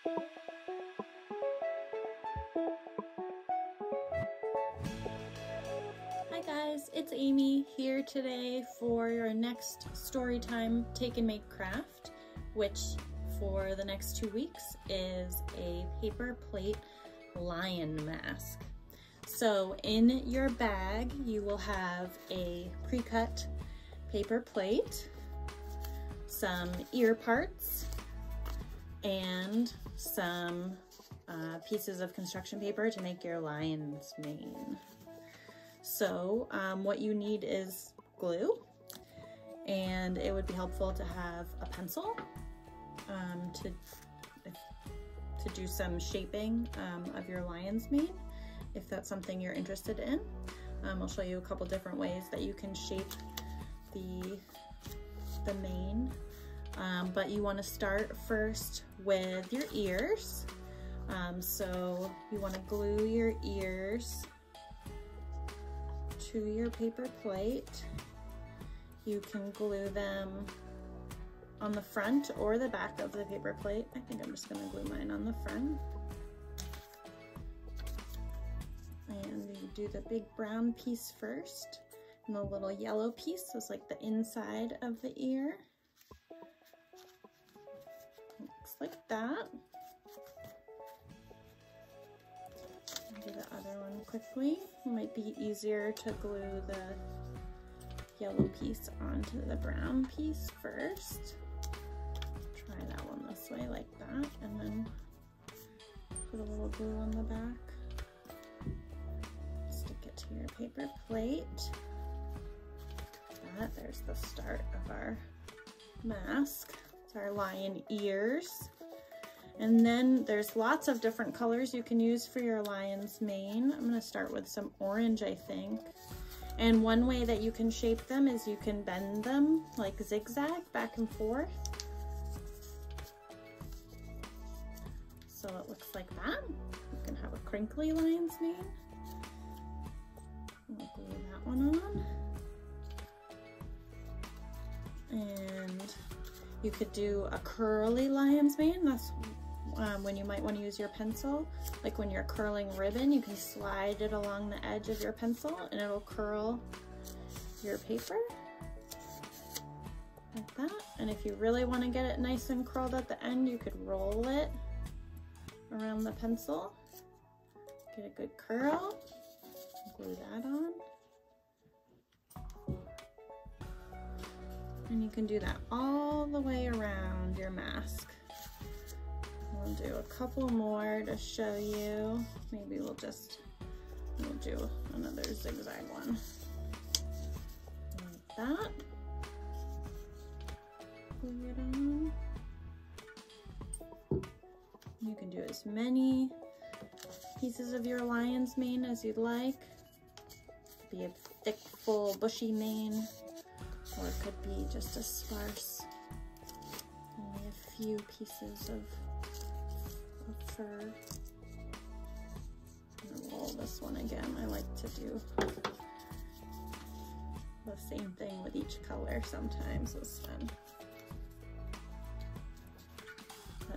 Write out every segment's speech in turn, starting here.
Hi guys, it's Amy here today for your next Storytime Take and Make craft, which for the next 2 weeks is a paper plate lion mask. So in your bag you will have a pre-cut paper plate, some ear parts, and some pieces of construction paper to make your lion's mane. So what you need is glue, and it would be helpful to have a pencil to do some shaping of your lion's mane, if that's something you're interested in. I'll show you a couple different ways that you can shape the mane, but you want to start first with your ears. So you want to glue your ears to your paper plate. You can glue them on the front or the back of the paper plate. I think I'm just going to glue mine on the front. And you do the big brown piece first, and the little yellow piece is like the inside of the ear. Looks like that. Do the other one quickly. It might be easier to glue the yellow piece onto the brown piece first. Try that one this way like that, and then put a little glue on the back. Stick it to your paper plate. There's the start of our mask. It's our lion ears. And then there's lots of different colors you can use for your lion's mane. I'm gonna start with some orange, I think. And one way that you can shape them is you can bend them like zigzag back and forth. So it looks like that. You can have a crinkly lion's mane. We'll glue that one on. And you could do a curly lion's mane. That's when you might want to use your pencil. Like when you're curling ribbon, you can slide it along the edge of your pencil and it'll curl your paper like that. And if you really want to get it nice and curled at the end, you could roll it around the pencil, get a good curl, glue that on. And you can do that all the way around your mask. We'll do a couple more to show you. Maybe we'll do another zigzag one. Like that. Glue it on. You can do as many pieces of your lion's mane as you'd like. It could be a thick, full, bushy mane, or it could be just a sparse, only a few pieces of fur. I'm gonna roll this one again. I like to do the same thing with each color sometimes. It's fun.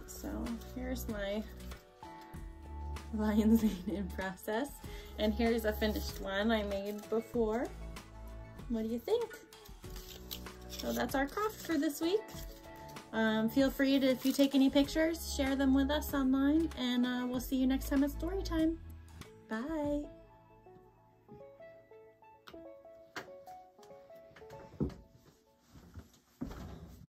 So here's my lion's mane in process, and here's a finished one I made before. What do you think? So that's our craft for this week. Feel free to, if you take any pictures, share them with us online, and we'll see you next time at Storytime. Bye.